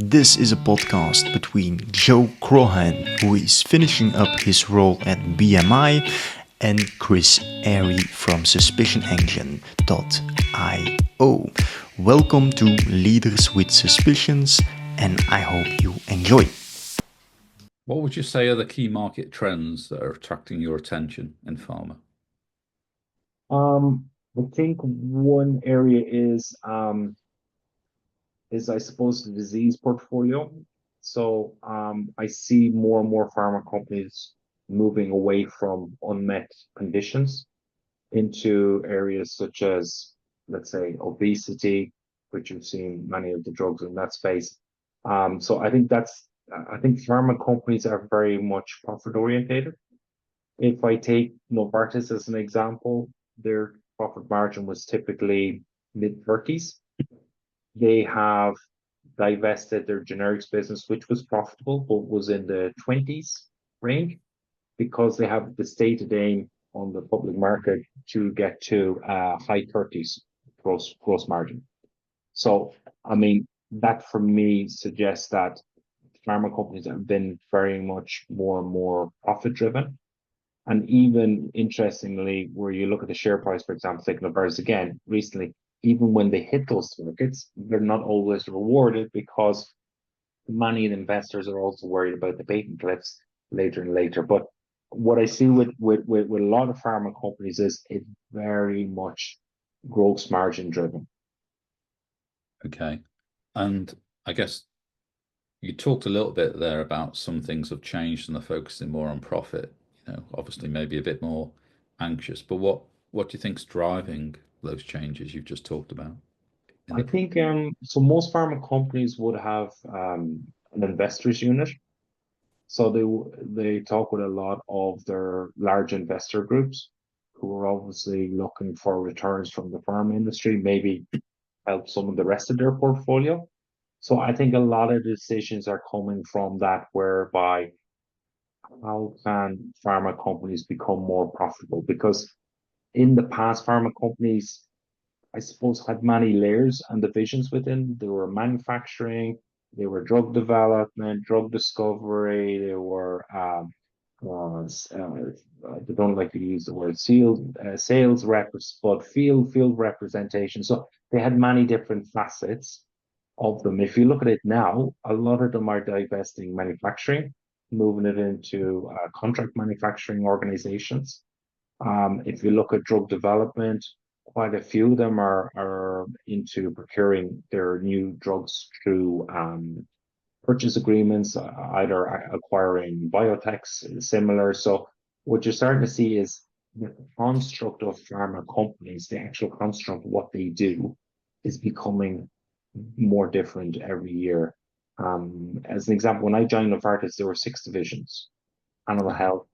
This is a podcast between Joe Craughan, who is finishing up his role at BMI, and Chris Airy from SuspicionEngine.io. Welcome to Leaders with Suspicions, and I hope you enjoy. What would you say are the key market trends that are attracting your attention in pharma? I think one area is I suppose the disease portfolio. So I see more and more pharma companies moving away from unmet conditions into areas such as, let's say, obesity, which you've seen many of the drugs in that space. So I think pharma companies are very much profit orientated. If I take Novartis as an example, their profit margin was typically mid 30s. They have divested their generics business, which was profitable, but was in the 20s range because they have the stated aim on the public market to get to high 30s gross margin. So, I mean, that for me suggests that pharma companies have been very much more and more profit driven. And even interestingly, where you look at the share price, for example, taking Novartis again recently, even when they hit those targets, they're not always rewarded because many investors are also worried about the patent cliffs later and later. But what I see with a lot of pharma companies is it's very much gross margin driven. Okay. And I guess you talked a little bit there about some things have changed and they're focusing more on profit, obviously maybe a bit more anxious, but what do you think's driving those changes you've just talked about in I the think so most pharma companies would have an investors unit. So they talk with a lot of their large investor groups who are obviously looking for returns from the pharma industry, maybe help some of the rest of their portfolio. So I think a lot of decisions are coming from that, whereby how can pharma companies become more profitable? Because in the past, pharma companies, I suppose, had many layers and divisions within. They were manufacturing, they were drug development, drug discovery, they were I don't like to use the word sales reps, but field representation. So they had many different facets of them. If you look at it now, a lot of them are divesting manufacturing, moving it into contract manufacturing organizations. If you look at drug development, quite a few of them are into procuring their new drugs through purchase agreements, either acquiring biotechs similar. So what you're starting to see is the construct of pharma companies, the actual construct of what they do, is becoming more different every year. As an example, when I joined Novartis, there were 6 divisions: animal health,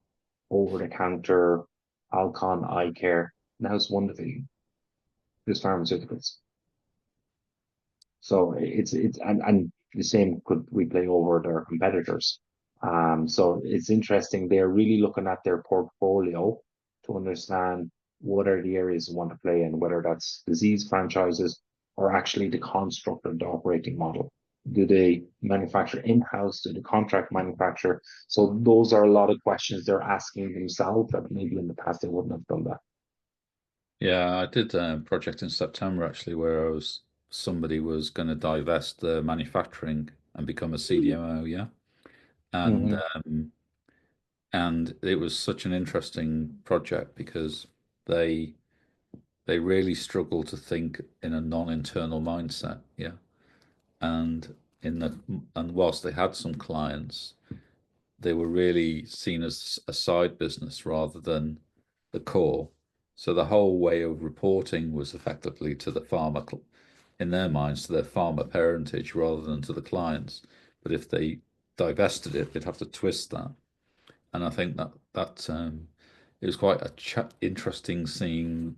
over the counter, Alcon, eye care. Now it's 1 division, just pharmaceuticals. So and the same could we play over their competitors. So it's interesting. They're really looking at their portfolio to understand what are the areas they want to play in, whether that's disease franchises or actually the construct of the operating model. Do they manufacture in-house? Do they contract manufacture? So those are a lot of questions they're asking themselves that maybe in the past they wouldn't have done that. Yeah, I did a project in September actually where somebody was going to divest the manufacturing and become a CDMO, yeah. And Mm-hmm. and it was such an interesting project because they they really struggle to think in a non-internal mindset, yeah. And in the and whilst they had some clients, they were really seen as a side business rather than the core. So the whole way of reporting was effectively to the in their minds, to their pharma parentage rather than to the clients. But if they divested it, they'd have to twist that. And I think that it was quite interesting seeing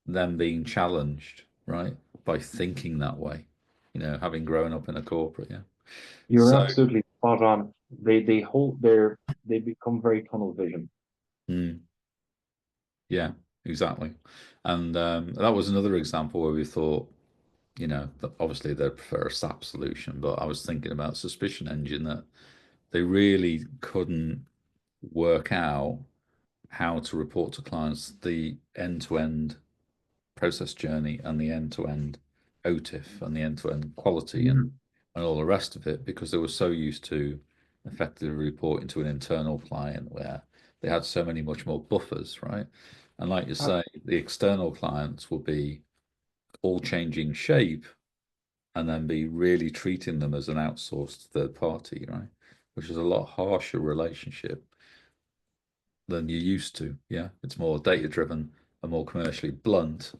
them being challenged, right, by thinking that way, having grown up in a corporate, yeah. You're So, absolutely spot on. They become very tunnel vision. mm, yeah, exactly. And that was another example where we thought, you know, obviously they prefer a SAP solution, but I was thinking about Suspicion Engine, that they really couldn't work out how to report to clients the end-to-end process journey and the end-to-end OTIF and the end-to-end quality and all the rest of it, because they were so used to effectively reporting to an internal client where they had so many much more buffers, right? And like you say, the external clients will be all changing shape and then be really treating them as an outsourced third party, right? Which is a lot harsher relationship than you're used to. Yeah, it's more data driven and more commercially blunt.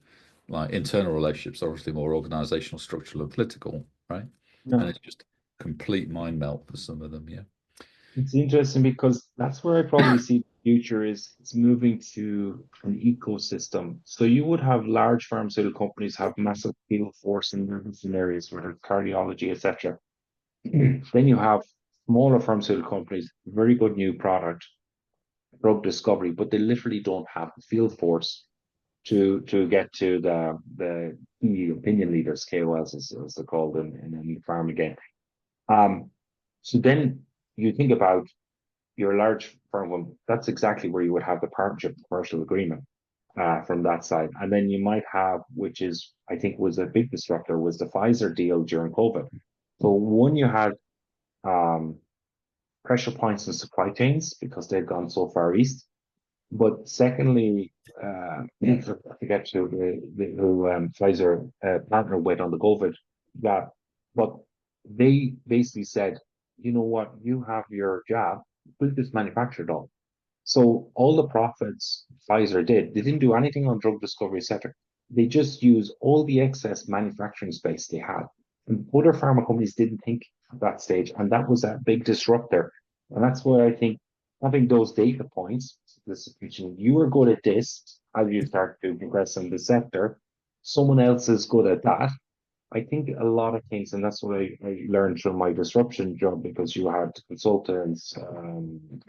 Like internal relationships, obviously more organizational, structural, and political, right? Yeah. And it's just complete mind melt for some of them. Yeah. It's interesting because that's where I probably see the future is it's moving to an ecosystem. So you would have large pharmaceutical companies have massive field force in different areas where there's cardiology, etc. Then you have smaller pharmaceutical companies, very good new product, drug discovery, but they literally don't have the field force to get to the key opinion leaders, KOLs as they're called in pharma again. So then you think about your large firm one, that's exactly where you would have the partnership commercial agreement from that side. And then you might have, which is, I think was a big disruptor, was the Pfizer deal during COVID. So one, you had um, pressure points in supply chains because they'd gone so far east. But secondly, I forget who Pfizer partnered with on the COVID, that, but they basically said, you know what, you have your job, build this manufactured all. So all the profits Pfizer did, they didn't do anything on drug discovery, etc. They just used all the excess manufacturing space they had. And other pharma companies didn't think at that stage, and that was a big disruptor. And that's where I think having those data points, this teaching you are good at this as you start to progress in the sector, someone else is good at that. I think a lot of things, and that's what I learned from my disruption job because you had consultants,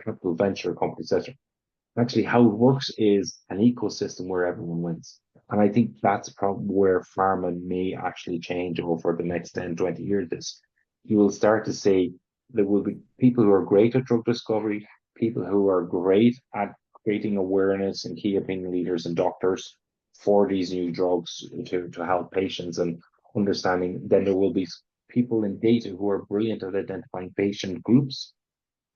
capital venture companies, etc. Actually, how it works is an ecosystem where everyone wins. And I think that's probably where pharma may actually change over the next 10, 20 years. Is you will start to see there will be people who are great at drug discovery, people who are great at creating awareness and key opinion leaders and doctors for these new drugs to help patients and understanding. Then there will be people in data who are brilliant at identifying patient groups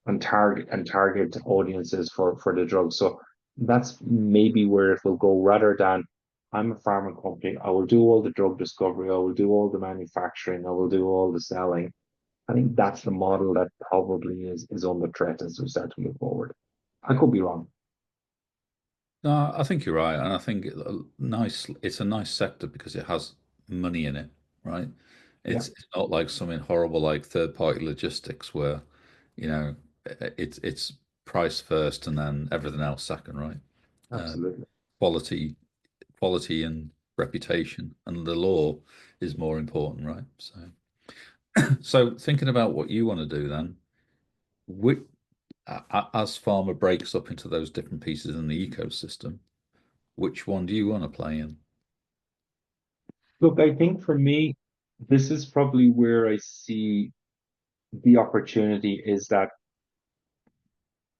and target audiences for the drug. So that's maybe where it will go rather than I'm a pharma company, I will do all the drug discovery, I will do all the manufacturing, I will do all the selling. I think that's the model that probably is under threat as we start to move forward. I could be wrong. No, I think you're right, and I think it's a nice sector because it has money in it, right? Yeah, It's not like something horrible like third-party logistics where, you know, it's price first and then everything else second, right? Uh, absolutely. quality, quality and reputation, and the law is more important, right? So thinking about what you want to do then, which, as Pharma breaks up into those different pieces in the ecosystem, which one do you want to play in? Look, I think for me, this is probably where I see the opportunity is that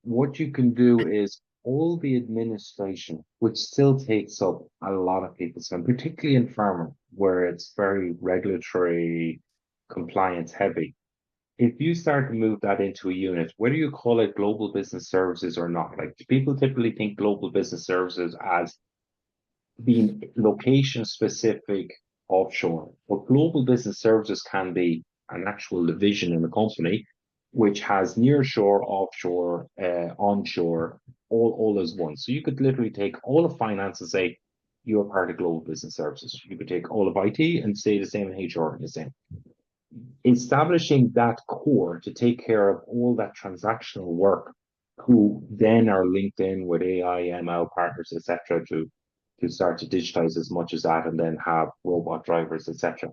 what you can do is all the administration, which still takes up a lot of people's time, particularly in pharma, where it's very regulatory compliance heavy. If you start to move that into a unit, whether you call it global business services or not, like people typically think global business services as being location specific offshore, but global business services can be an actual division in the company which has near shore, offshore, onshore, all as one. So you could literally take all of finance and say you're part of global business services. You could take all of IT and say the same in HR and the same. Establishing that core to take care of all that transactional work, who then are linked in with AI, ML partners, etc., to start to digitize as much as that, and then have robot drivers, etc.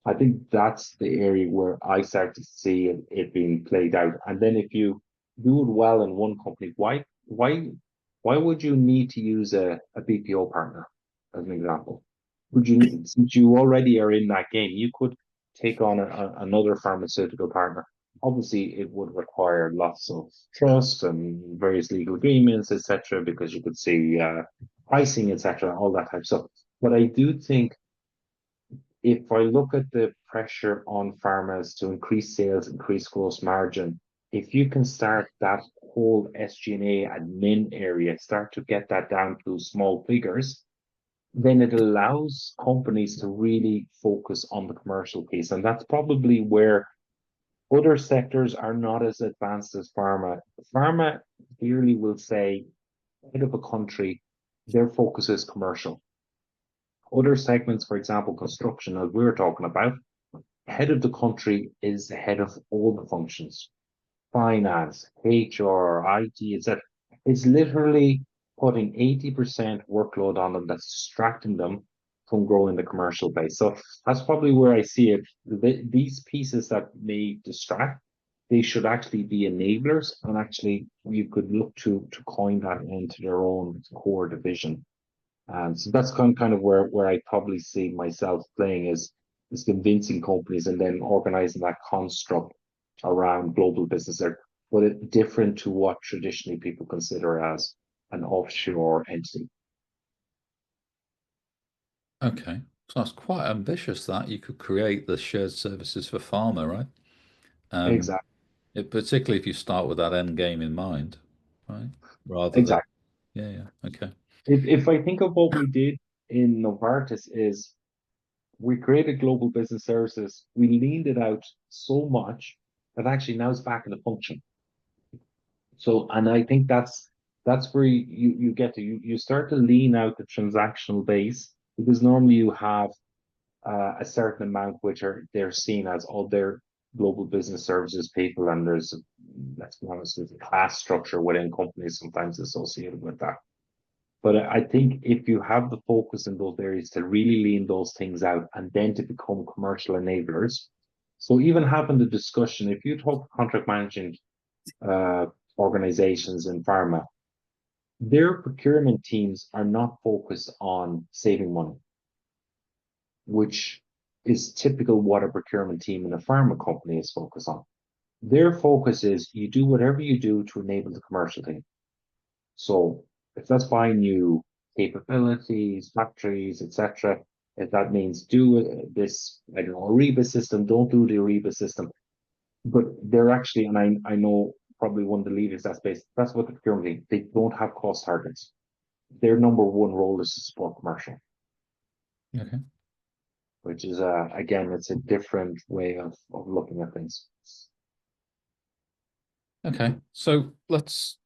I think that's the area where I start to see it being played out. And then if you do it well in one company, why would you need to use a BPO partner as an example? would you, since you already are in that game, you could take on another pharmaceutical partner. Obviously, it would require lots of trust and various legal agreements, etc., because you could see pricing, etc., all that type of stuff. But I do think if I look at the pressure on pharmas to increase sales, increase gross margin, if you can start that whole SG&A admin area, start to get that down to small figures, then it allows companies to really focus on the commercial piece. And that's probably where other sectors are not as advanced as pharma. Pharma clearly will say, head of a country, their focus is commercial. Other segments, for example, construction, as we were talking about, head of the country is the head of all the functions, finance, HR, IT, etc. It's literally putting 80% workload on them that's distracting them from growing the commercial base. So that's probably where I see it. These pieces that may distract, they should actually be enablers, and actually you could look to coin that into their own core division. And so that's kind of where I probably see myself playing is convincing companies and then organizing that construct around global business there, but it different to what traditionally people consider as an offshore entity. Okay, so that's quite ambitious that you could create the shared services for pharma, right? Um, Exactly. Particularly if you start with that end game in mind, right? Rather than, Exactly. yeah, okay. If I think of what we did in Novartis is we created global business services, we leaned it out so much that actually now it's back in the function. So, and I think that's where you get to you start to lean out the transactional base, because normally you have a certain amount which are they're seen as all their global business services people, and there's, let's be honest, there's a class structure within companies sometimes associated with that. But I think if you have the focus in those areas to really lean those things out and then to become commercial enablers. So even having the discussion, if you talk contract managing uh, organizations in pharma, their procurement teams are not focused on saving money, which is typical what a procurement team in a pharma company is focused on. Their focus is you do whatever you do to enable the commercial team. So if that's buying new capabilities, factories, etc., if that means do this, I don't know, Ariba system, don't do the Ariba system. But they're actually, and I know probably one of the leaders that's what the procurement team, they don't have cost targets. Their number one role is to support commercial, Okay. which is again, it's a different way of looking at things. Okay. Let's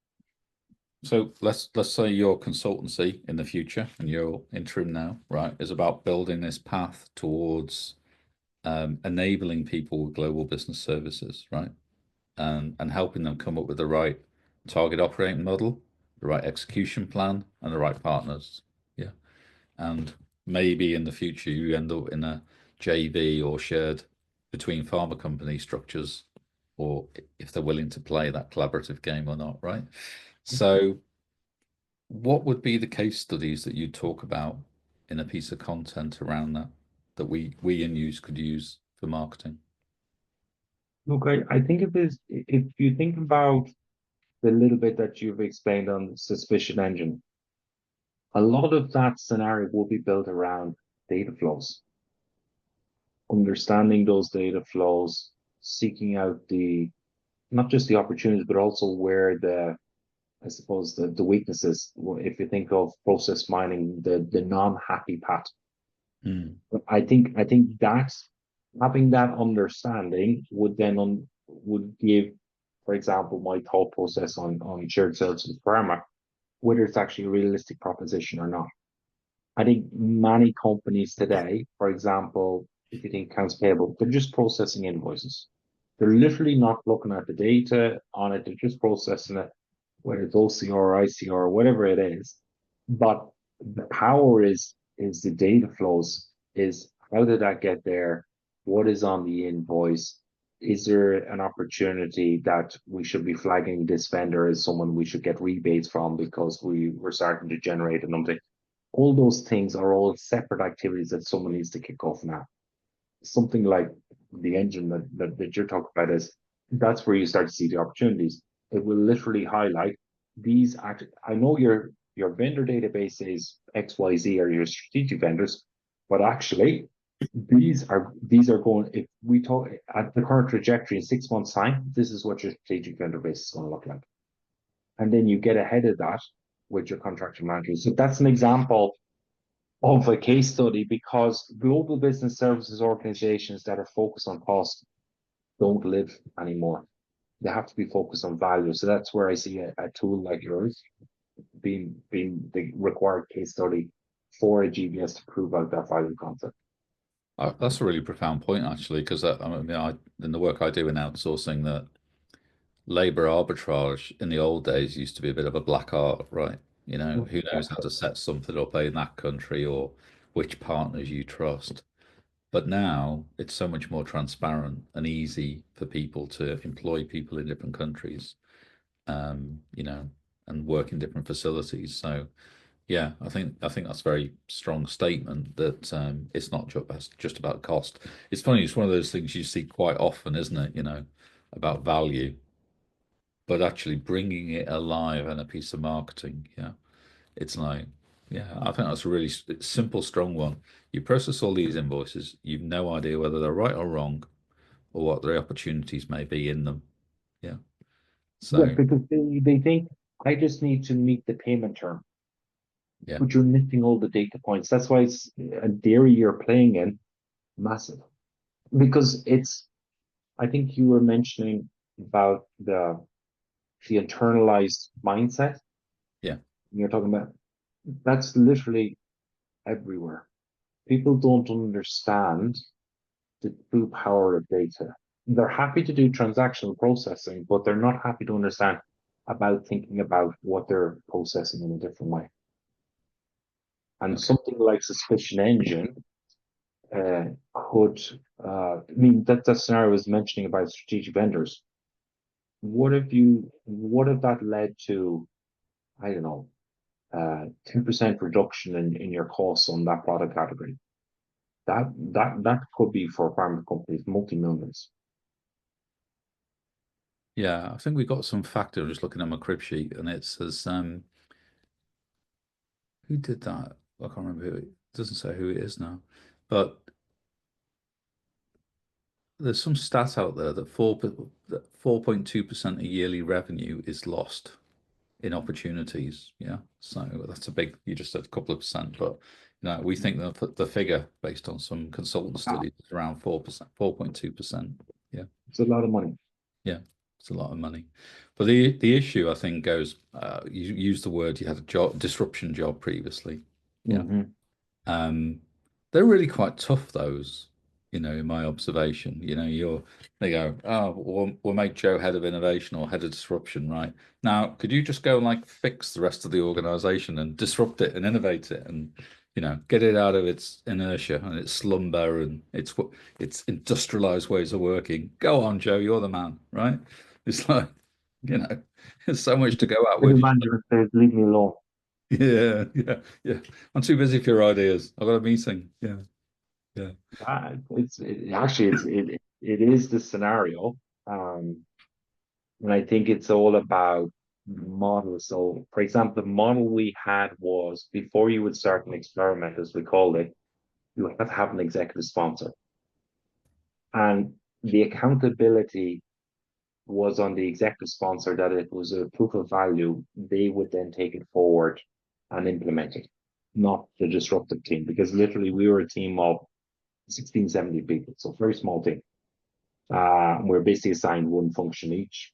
say your consultancy in the future and your interim now, right, is about building this path towards enabling people with global business services, right? And helping them come up with the right target operating model, the right execution plan, and the right partners. Yeah. And maybe in the future you end up in a JV or shared between pharma company structures, or if they're willing to play that collaborative game or not, right? So what would be the case studies that you talk about in a piece of content around that we in use could use for marketing? Look, I think if you think about the little bit that you've explained on the suspicion engine, a lot of that scenario will be built around data flows, understanding those data flows, seeking out the not just the opportunities, but also where I suppose the weaknesses. If you think of process mining, the non-happy path. Mm. I think that having that understanding would then would give, for example, my thought process on shared services pharma, whether it's actually a realistic proposition or not. I think many companies today, for example, if you think accounts payable, they're just processing invoices. They're literally not looking at the data on it. They're just processing it, whether it's OCR, ICR, or whatever it is. But the power is the data flows, is how did that get there? What is on the invoice? Is there an opportunity that we should be flagging this vendor as someone we should get rebates from because we were starting to generate a number? all those things are all separate activities that someone needs to kick off now. Something like the engine that you're talking about is that's where you start to see the opportunities. It will literally highlight these I know your vendor database is XYZ or your strategic vendors, but actually these are going, if we talk at the current trajectory in 6 months' time, this is what your strategic vendor base is going to look like. And then you get ahead of that with your contractor managers. So that's an example of a case study, because global business services organizations that are focused on cost don't live anymore. They have to be focused on value. So that's where I see a tool like yours being the required case study for a GBS to prove out that value concept. That's a really profound point, actually, because in the work I do in outsourcing, that labor arbitrage in the old days used to be a bit of a black art, right? You know, who knows how to set something up in that country or which partners you trust. But now it's so much more transparent and easy for people to employ people in different countries, you know, and work in different facilities. So yeah, I think that's a very strong statement that it's not just about cost. It's funny, it's one of those things you see quite often, isn't it? You know, about value, but actually bringing it alive in a piece of marketing. Yeah, it's like, yeah, I think that's a really simple, strong one. You process all these invoices, you've no idea whether they're right or wrong, or what the opportunities may be in them. Yeah. Yeah, So because they think I just need to meet the payment term, yeah, but you're missing all the data points. That's why it's a dairy you're playing in massive, because it's, I think you were mentioning about the internalized mindset. yeah, You're talking about that's literally everywhere. People don't understand the true power of data. They're happy to do transactional processing, but they're not happy to understand about thinking about what they're processing in a different way. And okay. something like Suspicion Engine uh, could, I mean, that scenario I was mentioning about strategic vendors. What if that led to, I don't know, 10% reduction in your costs on that product category? That could be for pharma companies, multi-millions. Yeah, I think we got some factor. I'm just looking at my crib sheet, and it says who did that? I can't remember who it doesn't say who it is now, but there's some stat out there that 4.2% of yearly revenue is lost in opportunities. Yeah, so that's a big. You just said a couple of percent, but you know we think that the figure based on some consultant studies is around 4%, 4.2%. Yeah, It's a lot of money. yeah, it's a lot of money. But the issue I think goes. You used the word, you had a disruption job previously. Yeah. Mm-hmm. Um, they're really quite tough, those, you know, in my observation. You know, they go, oh, we'll make Joe head of innovation or head of disruption, right? Now, could you just go and like fix the rest of the organization and disrupt it and innovate it and, you know, get it out of its inertia and its slumber and its industrialized ways of working? Go on, Joe, you're the man, right? It's like, you know, there's so much to go at The with. manager says, "Leave me alone." Yeah, yeah, yeah. I'm too busy for your ideas. I've got a meeting. Yeah, yeah, It is the scenario, um, and I think it's all about models. So, for example, the model we had was before you would start an experiment, as we called it, you have to have an executive sponsor, and the accountability was on the executive sponsor that it was a proof of value. They would then take it forward and implement it, not the disruptive team, because literally we were a team of 16, 70 people, so very small team. We're basically assigned one function each.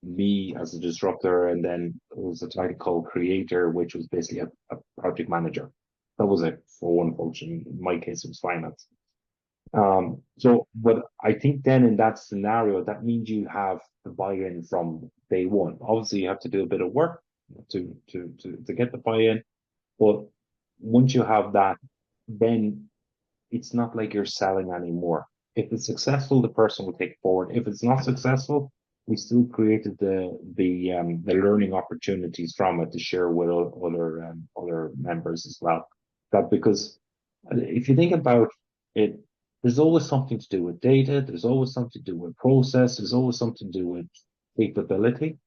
Me as a disruptor, and then it was a title called creator, which was basically a project manager. That was it for one function. In my case, it was finance. But I think then in that scenario, that means you have the buy-in from day one. Obviously, you have to do a bit of work to get the buy-in, but once you have that, then it's not like you're selling anymore. If it's successful, the person will take it forward. If it's not successful, we still created the learning opportunities from it to share with other members as well. That because if you think about it, there's always something to do with data. There's always something to do with process. There's always something to do with capability.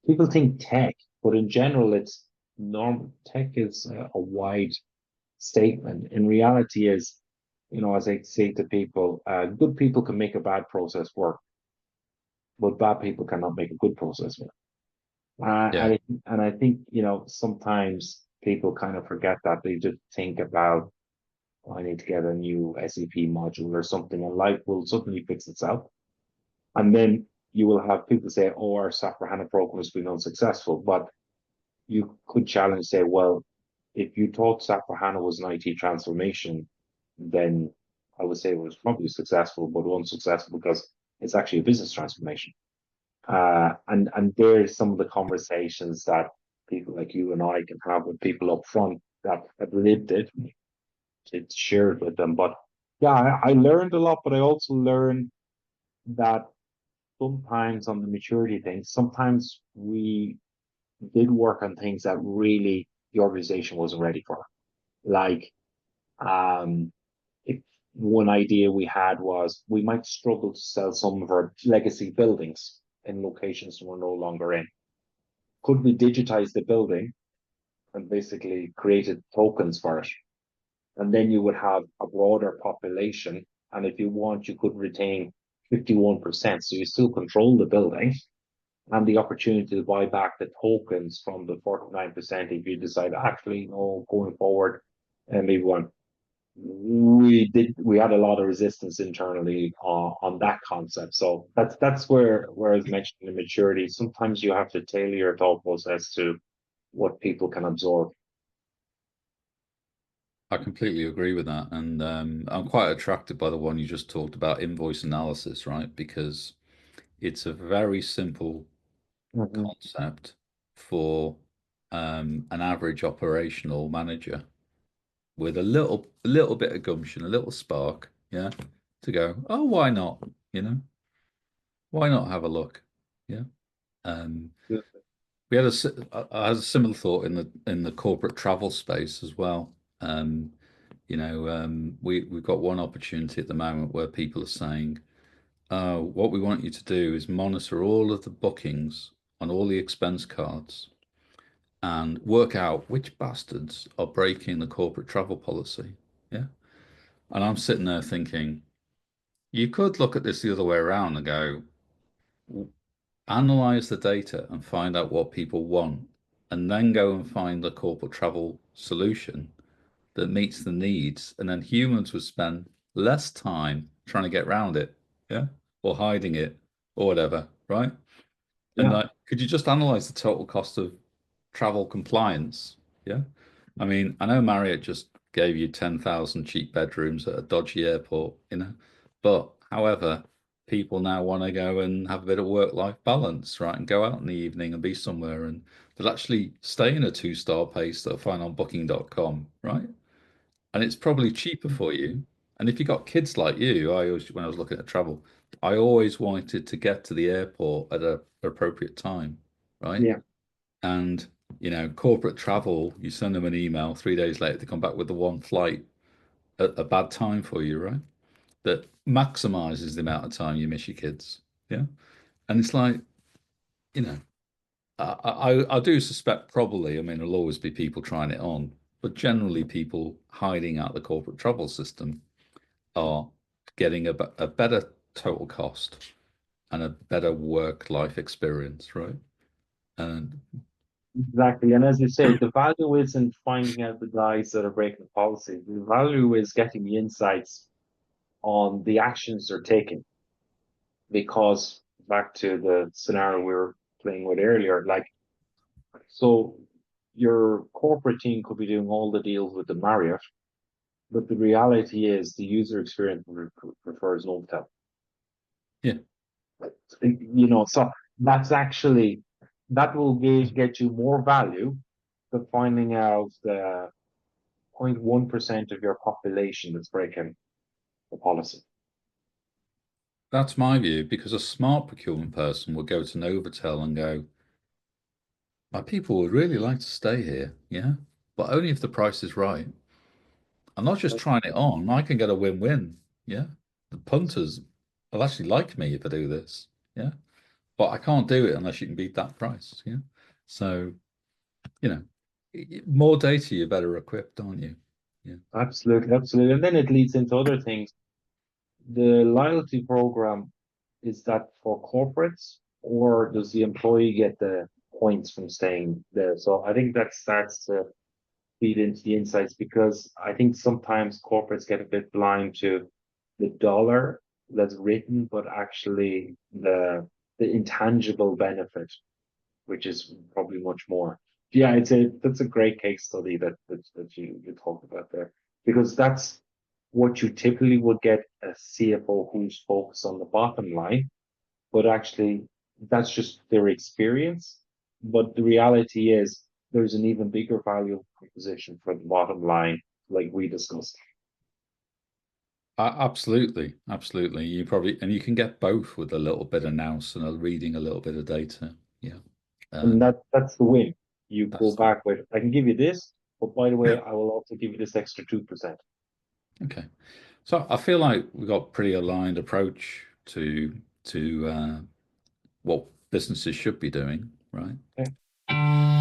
People think tech, but in general, it's normal. Tech is a wide statement. In reality, is as I say to people, good people can make a bad process work, but bad people cannot make a good process work. Yeah. And I think sometimes people kind of forget that. They just think about, "Oh, I need to get a new SAP module or something, and life will suddenly fix itself." And then you will have people say, "Oh, our SAP HANA program has been unsuccessful." But you could challenge, say, well, if you thought SAP HANA was an IT transformation, then I would say it was probably successful, but unsuccessful because it's actually a business transformation. And there's some of the conversations that people like you and I can have with people up front that have lived it, to share it with them. But yeah, I learned a lot, but I also learned that sometimes on the maturity thing, sometimes we did work on things that really the organization wasn't ready for. Like, if one idea we had was we might struggle to sell some of our legacy buildings in locations we're no longer in. Could we digitize the building and basically created tokens for it? And then you would have a broader population. And if you want, you could retain 51%. So you still control the building and the opportunity to buy back the tokens from the 49% if you decide, actually, no, going forward, and maybe one. We had a lot of resistance internally on that concept. So that's where I was mentioning the maturity. Sometimes you have to tailor your thought process to what people can absorb. I completely agree with that. And I'm quite attracted by the one you just talked about, invoice analysis, right? Because it's a very simple Mhm. concept for an average operational manager with a little bit of gumption, a little spark, yeah, to go, oh, why not? You know, why not have a look? Yeah. Um, we had I had a similar thought in the corporate travel space as well. We've got one opportunity at the moment where people are saying, what we want you to do is monitor all of the bookings on all the expense cards and work out which bastards are breaking the corporate travel policy. Yeah. And I'm sitting there thinking, you could look at this the other way around and go, analyze the data and find out what people want, and then go and find the corporate travel solution that meets the needs. And then humans would spend less time trying to get around it, yeah, or hiding it or whatever, right? And Yeah, like, could you just analyze the total cost of travel compliance? Yeah. I mean, I know Marriott just gave you 10,000 cheap bedrooms at a dodgy airport, but however, people now want to go and have a bit of work-life balance, right? And go out in the evening and be somewhere, and they'll actually stay in a two-star place they'll find on booking.com, right? And it's probably cheaper for you. And if you got kids like you, when I was looking at travel, I always wanted to get to the airport at a appropriate time, right? yeah, And corporate travel, you send them an email, 3 days later, they come back with the one flight at a bad time for you, right? That maximizes the amount of time you miss your kids. Yeah. And it's like, you know, I do suspect probably, I mean, there'll always be people trying it on, but generally people hiding out the corporate travel system are getting a better total cost and a better work-life experience, right? And exactly. And as you say, the value isn't finding out the guys that are breaking the policy. The value is getting the insights on the actions they're taking. Because back to the scenario we were playing with earlier, like, so your corporate team could be doing all the deals with the Marriott, but the reality is the user experience prefers Novotel. yeah, So that's actually, that will get you more value than finding out the 0.1% of your population that's breaking the policy. That's my view, because a smart procurement person would go to Novotel and go, my people would really like to stay here, yeah, but only if the price is right. I'm not just trying it on, I can get a win-win, yeah. The punters will actually like me if I do this, yeah, but I can't do it unless you can beat that price, yeah. So, you know, more data, you're better equipped, aren't you? Yeah. Absolutely, absolutely. And then it leads into other things. The loyalty program, is that for corporates, or does the employee get the points from staying there? So I think that starts to feed into the insights, because I think sometimes corporates get a bit blind to the dollar that's written, but actually the intangible benefit, which is probably much more. Yeah, that's a great case study that you talked about there, because that's what you typically would get a CFO who's focused on the bottom line, but actually that's just their experience. But the reality is there's an even bigger value proposition for the bottom line, like we discussed. Absolutely, absolutely. You probably, and you can get both with a little bit of nous and reading a little bit of data. Yeah. And Um, that's the win. You go that's the, back with, I can give you this, but by the yeah. way, I will also give you this extra 2%. Okay. So I feel like we've got pretty aligned approach to what businesses should be doing, right? Okay.